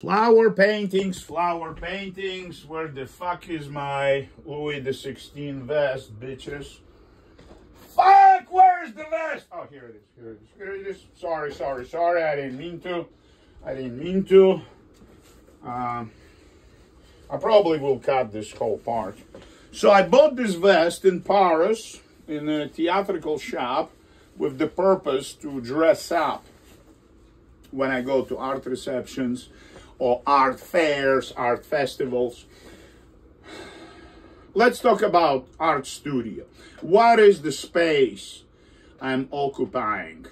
Flower paintings, flower paintings. Where the fuck is my Louis XVI vest, bitches? Fuck, where's the vest? Oh, here it is, here it is, here it is. Sorry, I didn't mean to. I probably will cut this whole part. So I bought this vest in Paris, in a theatrical shop, with the purpose to dress up when I go to art receptions, or art fairs, art festivals. Let's talk about art studio. What is the space I'm occupying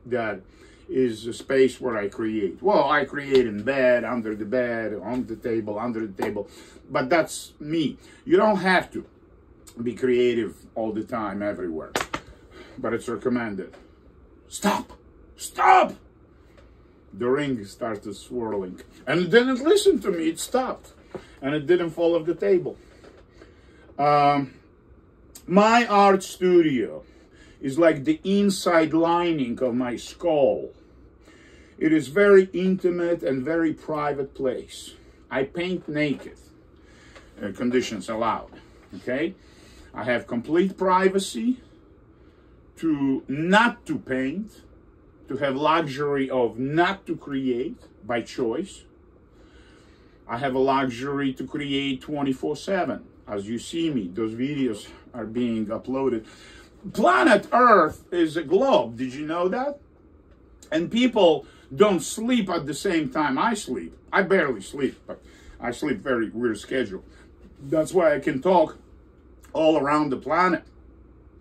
that is a space where I create? Well, I create in bed, under the bed, on the table, under the table, but that's me. You don't have to be creative all the time, everywhere, but it's recommended. Stop! Stop! The ring started swirling, and it didn't listen to me. It stopped, and it didn't fall off the table. My art studio is like the inside lining of my skull. It is very intimate and very private place. I paint naked, conditions allowed, okay? I have complete privacy to not to paint, to have luxury of not to create by choice. I have a luxury to create 24/7. As you see me, those videos are being uploaded. Planet Earth is a globe. Did you know that? And people don't sleep at the same time I sleep. I barely sleep, but I sleep very weird schedule. That's why I can talk all around the planet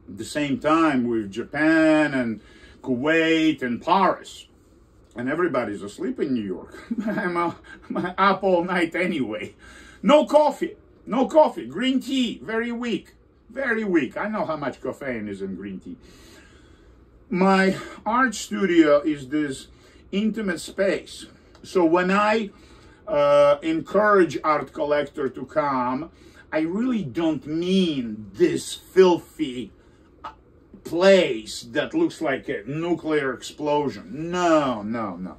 at the same time with Japan and Kuwait and Paris, and everybody's asleep in New York. I'm up all night anyway. No coffee, green tea, very weak, very weak. I know how much caffeine is in green tea. My art studio is this intimate space. So when I encourage art collector to come, I really don't mean this filthy place that looks like a nuclear explosion. No.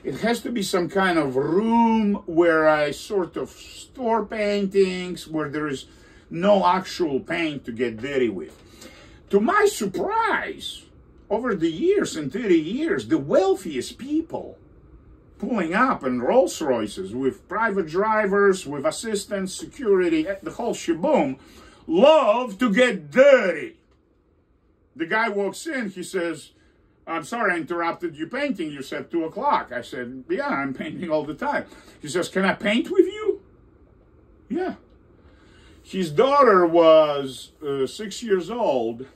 It has to be some kind of room where I sort of store paintings, where there is no actual paint to get dirty with. To my surprise, over the years, in 30 years, the wealthiest people pulling up in Rolls Royces with private drivers, with assistants, security, the whole shaboom, love to get dirty. The guy walks in, he says, "I'm sorry I interrupted you painting. You said 2 o'clock. I said, "Yeah, I'm painting all the time." He says, "Can I paint with you?" Yeah. His daughter was 6 years old,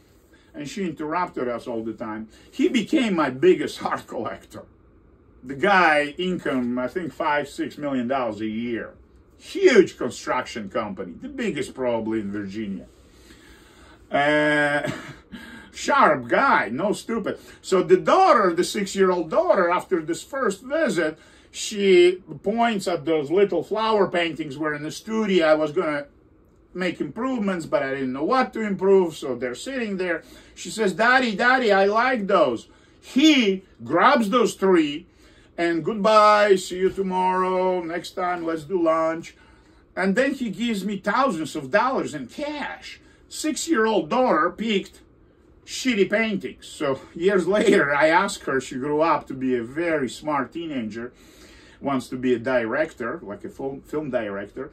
and she interrupted us all the time. He became my biggest art collector. The guy, income, I think $5-6 million a year. Huge construction company, the biggest probably in Virginia. Sharp guy, no stupid. So the daughter, the 6-year-old daughter, after this first visit, she points at those little flower paintings where in the studio I was going to make improvements, but I didn't know what to improve, so they're sitting there. She says, Daddy, I like those. He grabs those 3, and goodbye, see you tomorrow, next time, let's do lunch. And then he gives me thousands of dollars in cash. 6-year-old daughter picked shitty paintings. So years later, I asked her, she grew up to be a very smart teenager, wants to be a director, like a film director.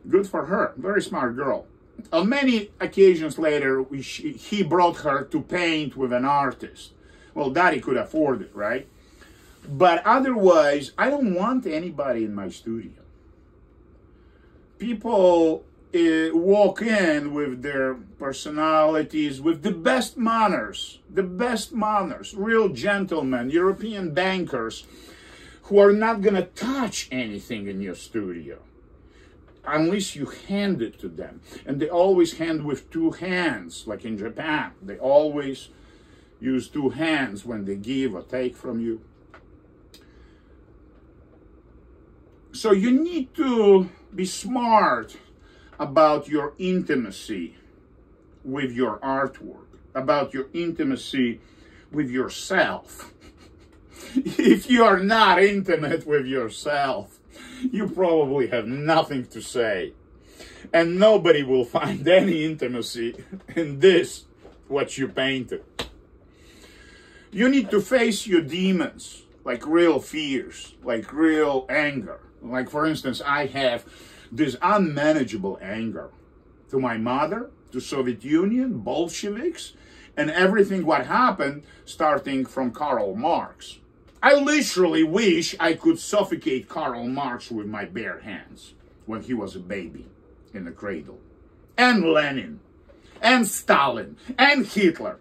Good for her, very smart girl. On many occasions later, he brought her to paint with an artist. Well, Daddy could afford it, right? But otherwise, I don't want anybody in my studio. People walk in with their personalities, with the best manners, real gentlemen, European bankers, who are not going to touch anything in your studio unless you hand it to them. And they always hand with 2 hands, like in Japan. They always use 2 hands when they give or take from you. So you need to be smart about your intimacy with your artwork, about your intimacy with yourself. If you are not intimate with yourself, you probably have nothing to say. And nobody will find any intimacy in this, what you painted. You need to face your demons, like real fears, like real anger. Like, for instance, I have this unmanageable anger to my mother, to Soviet Union, Bolsheviks, and everything what happened, starting from Karl Marx. I literally wish I could suffocate Karl Marx with my bare hands when he was a baby in the cradle. And Lenin, and Stalin, and Hitler.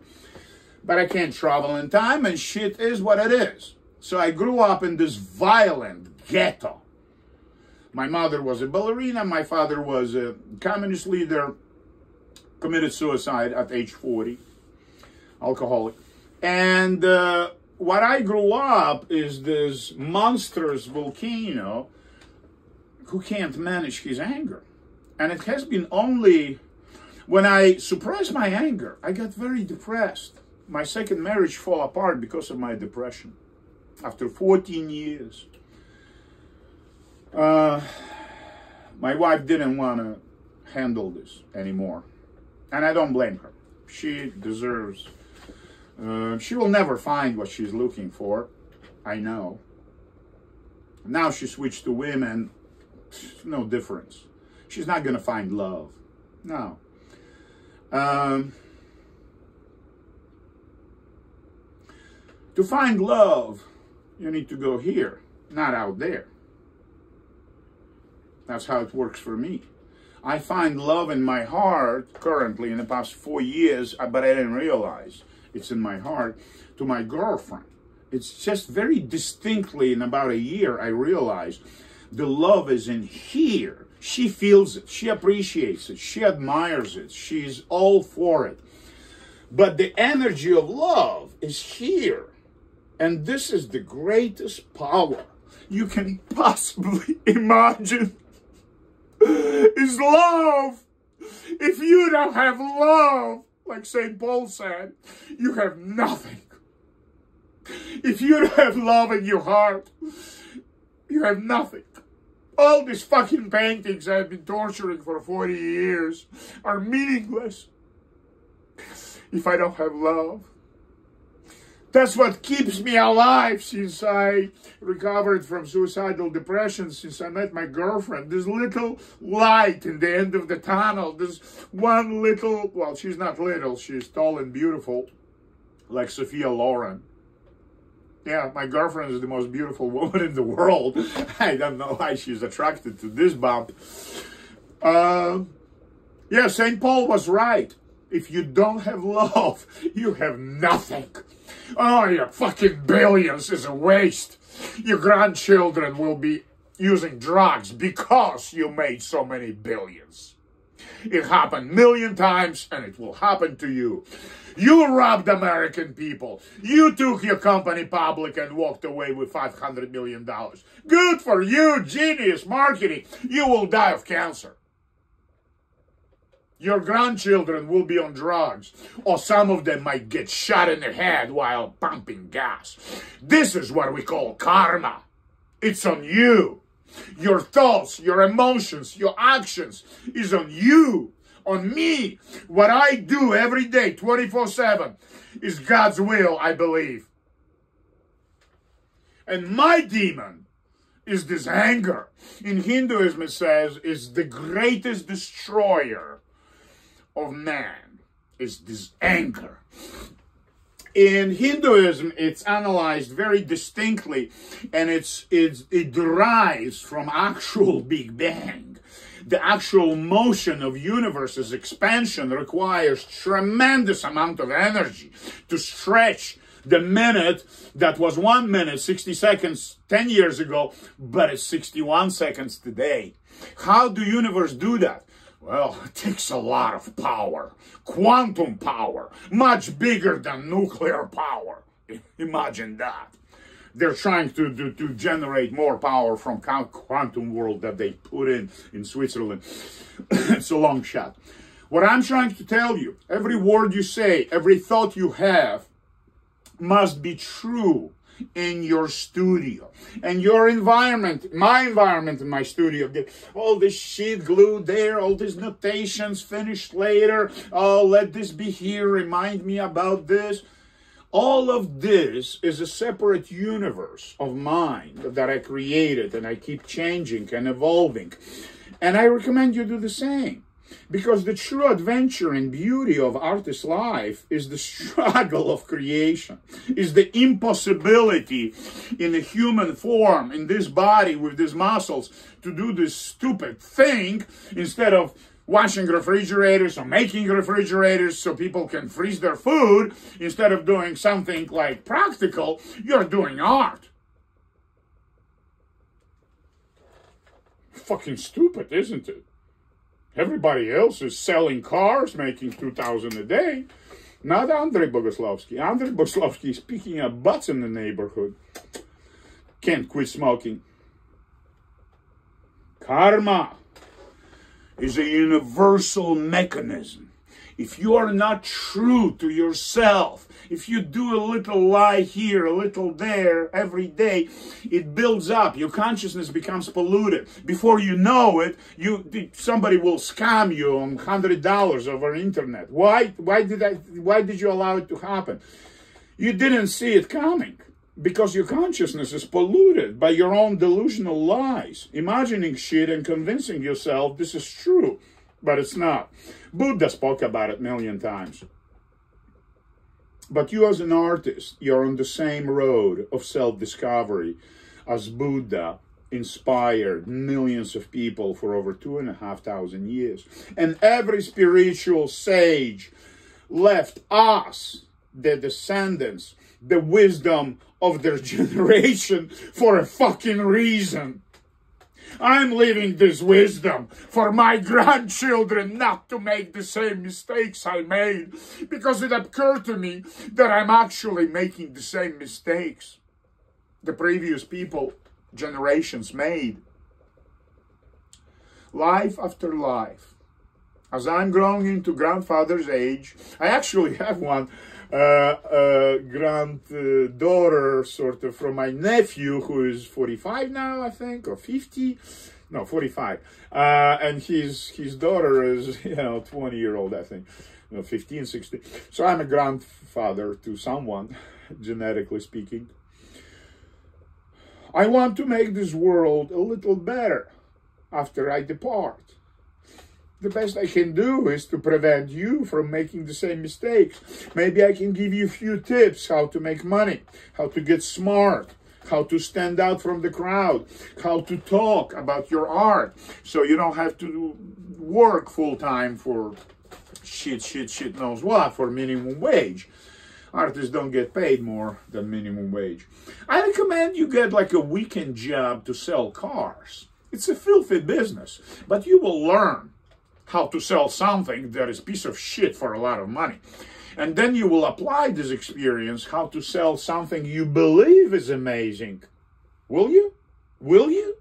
But I can't travel in time, and shit is what it is. So I grew up in this violent ghetto. My mother was a ballerina, my father was a communist leader, committed suicide at age 40, alcoholic. And what I grew up is this monstrous volcano who can't manage his anger. And it has been only when I suppressed my anger, I got very depressed. My second marriage fell apart because of my depression. After 14 years. My wife didn't want to handle this anymore. And I don't blame her. She deserves... she will never find what she's looking for. I know. Now she switched to women. No difference. She's not going to find love. No. To find love, you need to go here, not out there. That's how it works for me. I find love in my heart currently in the past 4 years, but I didn't realize it's in my heart, to my girlfriend. It's just very distinctly in about a year I realized the love is in here. She feels it, she appreciates it, she admires it, she's all for it. But the energy of love is here. And this is the greatest power you can possibly imagine. Is love. If you don't have love, like St. Paul said, you have nothing. If you don't have love in your heart, you have nothing. All these fucking paintings I've been torturing for 40 years are meaningless if I don't have love. That's what keeps me alive since I recovered from suicidal depression, since I met my girlfriend. This little light in the end of the tunnel, this one little, well, she's not little, she's tall and beautiful, like Sophia Loren. Yeah, my girlfriend is the most beautiful woman in the world. I don't know why she's attracted to this bump. Yeah, St. Paul was right. If you don't have love, you have nothing. Oh, your fucking billions is a waste. Your grandchildren will be using drugs because you made so many billions. It happened a million times and it will happen to you. You robbed American people. You took your company public and walked away with $500 million. Good for you, genius marketing. You will die of cancer. Your grandchildren will be on drugs, or some of them might get shot in the head while pumping gas. This is what we call karma. It's on you. Your thoughts, your emotions, your actions is on you, on me. What I do every day, 24/7, is God's will, I believe. And my demon is this anger. In Hinduism, it says, is the greatest destroyer of man, is this anger. In Hinduism, it's analyzed very distinctly, and it derives from actual Big Bang. The actual motion of universe's expansion requires tremendous amount of energy to stretch the minute that was 1 minute, 60 seconds 10 years ago, but it's 61 seconds today. How do universe do that? Well, it takes a lot of power. Quantum power. Much bigger than nuclear power. Imagine that. They're trying to generate more power from quantum world that they put in Switzerland. It's a long shot. What I'm trying to tell you, every word you say, every thought you have must be true. in your studio. And your environment, my environment in my studio, get all this shit glued there, all these notations finished later. Oh, let this be here, remind me about this. All of this is a separate universe of mine that I created, and I keep changing and evolving. And I recommend you do the same. Because the true adventure and beauty of artist life is the struggle of creation, is the impossibility in a human form, in this body with these muscles, to do this stupid thing instead of washing refrigerators or making refrigerators so people can freeze their food. Instead of doing something like practical, you're doing art. Fucking stupid, isn't it? Everybody else is selling cars, making $2,000 a day. Not Andrey Bogoslowsky. Andrey Bogoslowsky is picking up butts in the neighborhood. Can't quit smoking. Karma is a universal mechanism. If you are not true to yourself, if you do a little lie here, a little there, every day, it builds up. Your consciousness becomes polluted. Before you know it, somebody will scam you on $100 over internet. Why did you allow it to happen? You didn't see it coming because your consciousness is polluted by your own delusional lies, imagining shit and convincing yourself this is true, but it's not. Buddha spoke about it a million times. But you as an artist, you're on the same road of self-discovery as Buddha inspired millions of people for over 2,500 years. And every spiritual sage left us, the descendants, the wisdom of their generation for a fucking reason. I'm leaving this wisdom for my grandchildren not to make the same mistakes I made, because it occurred to me that I'm actually making the same mistakes the previous generations made. Life after life. As I'm growing into grandfather's age, I actually have one granddaughter, sort of, from my nephew, who is 45 now, I think, or 50. No, 45. And his daughter is, 20-year-old, I think, 15, 16. So I'm a grandfather to someone, genetically speaking. I want to make this world a little better after I depart. The best I can do is to prevent you from making the same mistakes. Maybe I can give you a few tips how to make money, how to get smart, how to stand out from the crowd, how to talk about your art so you don't have to work full-time for shit knows what, for minimum wage. Artists don't get paid more than minimum wage. I recommend you get like a weekend job to sell cars. It's a filthy business, but you will learn how to sell something that is a piece of shit for a lot of money. And then you will apply this experience how to sell something you believe is amazing. Will you? Will you?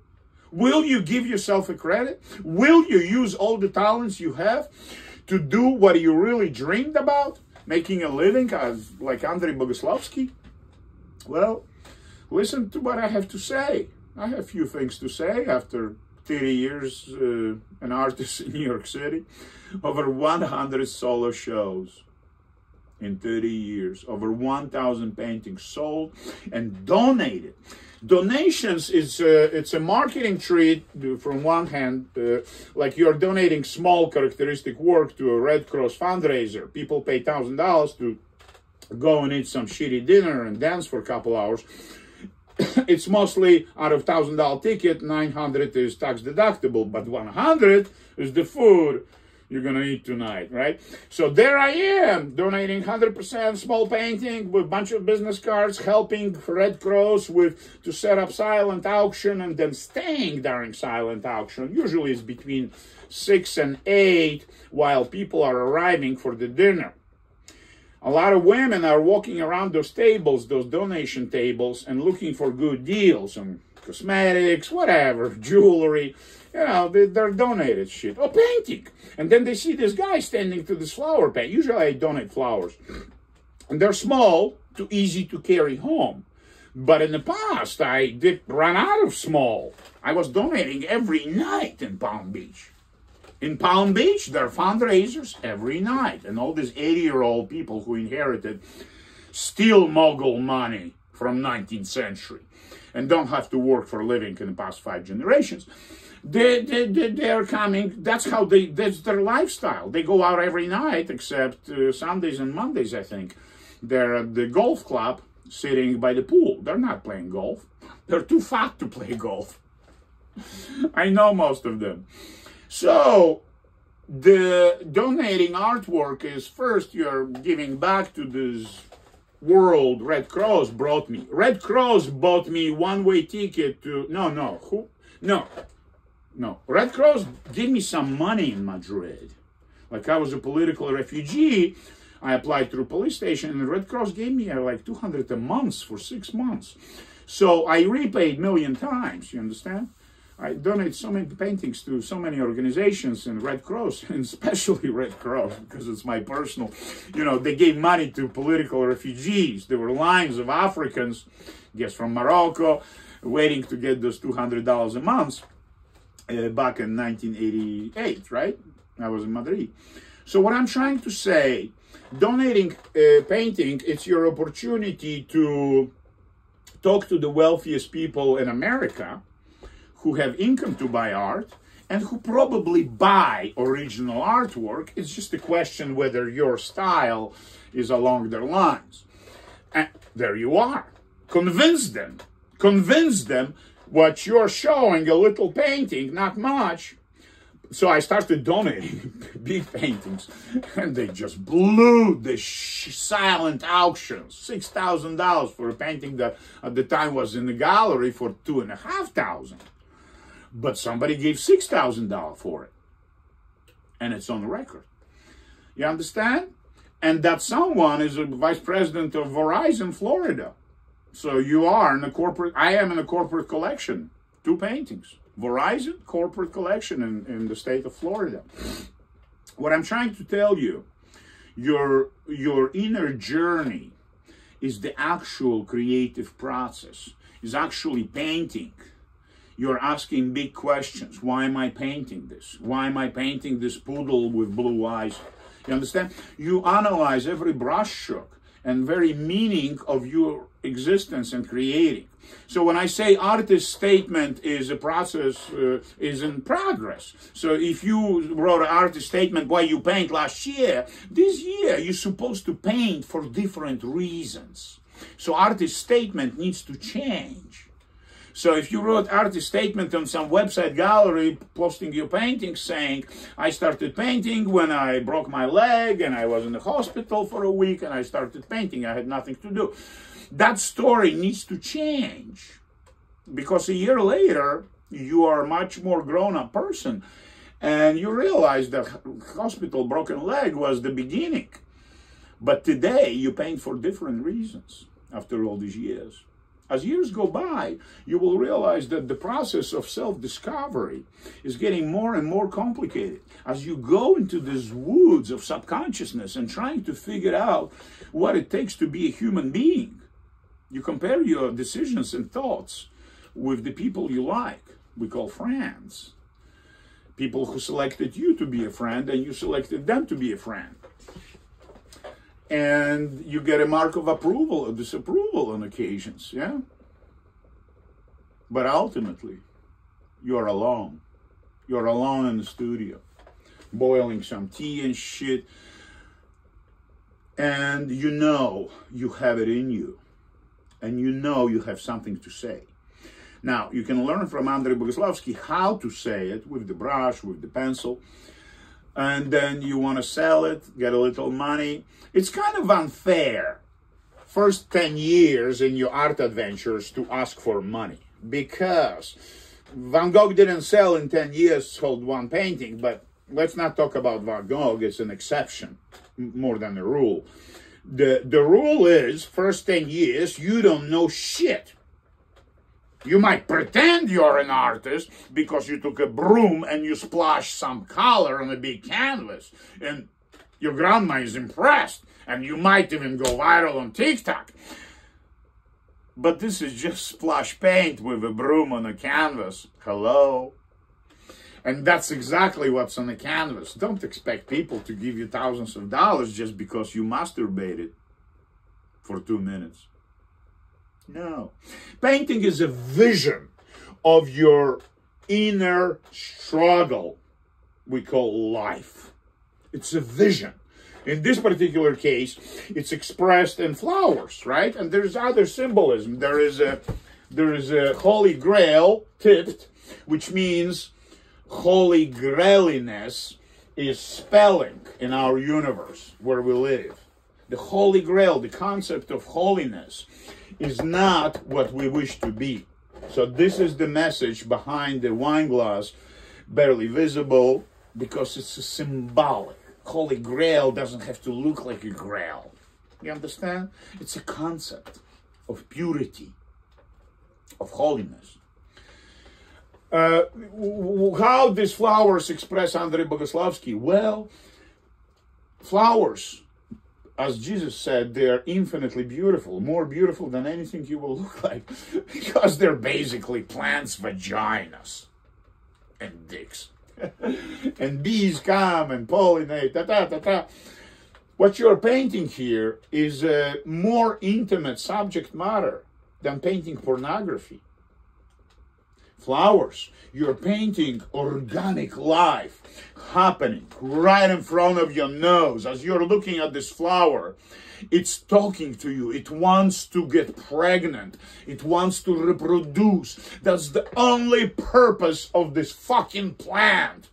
Will you give yourself a credit? Will you use all the talents you have to do what you really dreamed about? Making a living as like Andrey Bogoslowsky? Well, listen to what I have to say. I have a few things to say after 30 years an artist in New York City, over 100 solo shows in 30 years, over 1,000 paintings sold and donated. Donations is it's a marketing treat from one hand, like you're donating small characteristic work to a Red Cross fundraiser. People pay $1,000 to go and eat some shitty dinner and dance for a couple hours. It's mostly out of $1,000 ticket, 900 is tax deductible, but 100 is the food you're gonna eat tonight, right? So there I am, donating 100% small painting with a bunch of business cards, helping Red Cross to set up silent auction, and then staying during silent auction. Usually it's between 6 and 8 while people are arriving for the dinner. A lot of women are walking around those tables, those donation tables, and looking for good deals on cosmetics, whatever, jewelry. They're donated shit. Or painting. And then they see this guy standing to this flower paint. Usually I donate flowers. And they're small, too easy to carry home. But in the past, I did run out of small. I was donating every night in Palm Beach. In Palm Beach, there are fundraisers every night. And all these 80-year-old people who inherited steel mogul money from 19th century and don't have to work for a living in the past 5 generations, they're coming. That's their lifestyle. They go out every night, except Sundays and Mondays, I think. They're at the golf club sitting by the pool. They're not playing golf. They're too fat to play golf. I know most of them. So the donating artwork is, first you're giving back to this world Red Cross brought me. Red Cross bought me one-way ticket to, no. Red Cross gave me some money in Madrid. Like I was a political refugee. I applied through police station and the Red Cross gave me like $200 a month for 6 months. So I repaid a million times, you understand? I donate so many paintings to so many organizations in Red Cross, and especially Red Cross, because it's my personal, they gave money to political refugees. There were lines of Africans, I guess from Morocco, waiting to get those $200 a month back in 1988, right? I was in Madrid. So what I'm trying to say, donating painting, it's your opportunity to talk to the wealthiest people in America who have income to buy art and who probably buy original artwork. It's just a question whether your style is along their lines. And there you are. Convince them. Convince them what you're showing, a little painting, not much. So I started donating big paintings, and they just blew the silent auctions. $6,000 for a painting that at the time was in the gallery for $2,500. But somebody gave $6,000 for it. And it's on record. You understand? And that someone is a vice president of Verizon, Florida. So you are in a corporate, I am in a corporate collection. 2 paintings. Verizon corporate collection in the state of Florida. What I'm trying to tell you, your inner journey is the actual creative process, is actually painting. You're asking big questions. Why am I painting this? Why am I painting this poodle with blue eyes? You understand? You analyze every brushstroke and very meaning of your existence and creating. So when I say artist statement is a process, is in progress. So if you wrote an artist statement why you paint last year, this year you're supposed to paint for different reasons. So artist statement needs to change. So if you wrote artist statement on some website gallery posting your paintings saying, I started painting when I broke my leg and I was in the hospital for a week and I started painting, I had nothing to do. That story needs to change because a year later, you are a much more grown-up person and you realize that hospital broken leg was the beginning. But today, you paint for different reasons after all these years. As years go by, you will realize that the process of self-discovery is getting more and more complicated. As you go into these woods of subconsciousness and trying to figure out what it takes to be a human being, you compare your decisions and thoughts with the people you like, we call friends. People who selected you to be a friend and you selected them to be a friend. And you get a mark of approval or disapproval on occasions, yeah? But ultimately, you're alone. You're alone in the studio, boiling some tea and shit. And you know you have it in you. And you know you have something to say. Now, you can learn from Andrey Bogoslowsky how to say it with the brush, with the pencil. And then you want to sell it, get a little money. It's kind of unfair, first 10 years in your art adventures to ask for money. Because Van Gogh didn't sell in 10 years, sold 1 painting. But let's not talk about Van Gogh. It's an exception more than a rule. The rule is, first 10 years, you don't know shit. You might pretend you're an artist because you took a broom and you splashed some color on a big canvas. And your grandma is impressed. And you might even go viral on TikTok. But this is just splash paint with a broom on a canvas. Hello? And that's exactly what's on the canvas. Don't expect people to give you thousands of dollars just because you masturbated for 2 minutes. No. Painting is a vision of your inner struggle we call life. It's a vision. In this particular case, it's expressed in flowers, right? And there's other symbolism. There is a holy grail tipped, which means holy grailiness is spelling in our universe where we live. The holy grail, the concept of holiness, is not what we wish to be. So this is the message behind the wine glass, barely visible, because it's a symbolic. Holy Grail doesn't have to look like a grail. You understand? It's a concept of purity, of holiness. How these flowers express Andrey Bogoslowsky? Well, flowers, as Jesus said, they are infinitely beautiful, more beautiful than anything you will look like, because they're basically plants' vaginas and dicks. And bees come and pollinate, What you're painting here is a more intimate subject matter than painting pornography. Flowers, you're painting organic life happening right in front of your nose. As you're looking at this flower, it's talking to you. It wants to get pregnant. It wants to reproduce. That's the only purpose of this fucking plant.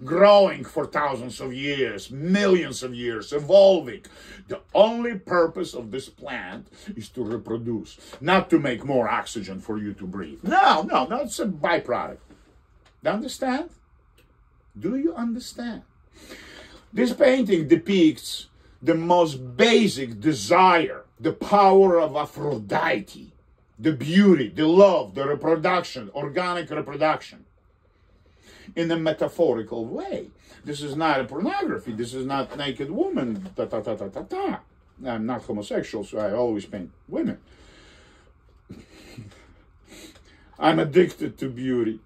Growing for thousands of years, millions of years, evolving. The only purpose of this plant is to reproduce, not to make more oxygen for you to breathe. No, it's a byproduct. Do you understand? Do you understand? This painting depicts the most basic desire, the power of Aphrodite, the beauty, the love, the reproduction, organic reproduction, in a metaphorical way. This is not a pornography. This is not naked woman. I'm not homosexual, so I always paint women. I'm addicted to beauty.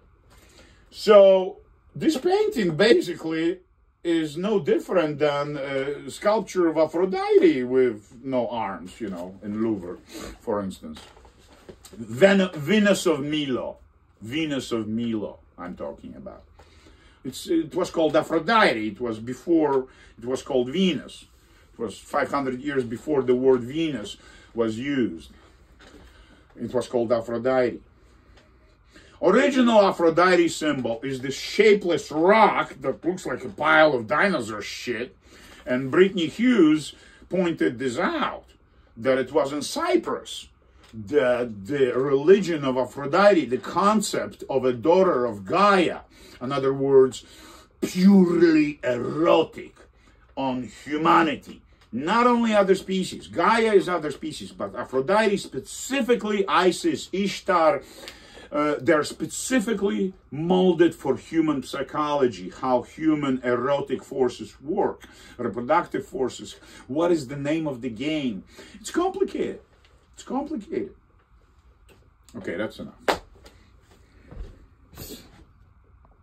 So this painting basically is no different than a sculpture of Aphrodite with no arms, you know, in Louvre, for instance. Venus of Milo. Venus of Milo, I'm talking about. It was called Aphrodite. It was before it was called Venus. It was 500 years before the word Venus was used. It was called Aphrodite. Original Aphrodite symbol is this shapeless rock that looks like a pile of dinosaur shit. And Brittany Hughes pointed this out, that it was in Cyprus. The religion of Aphrodite, the concept of a daughter of Gaia, in other words, purely erotic on humanity, not only other species. Gaia is other species, but Aphrodite specifically, Isis, Ishtar, they're specifically molded for human psychology, how human erotic forces work, reproductive forces. What is the name of the game? It's complicated. It's complicated. Okay, that's enough.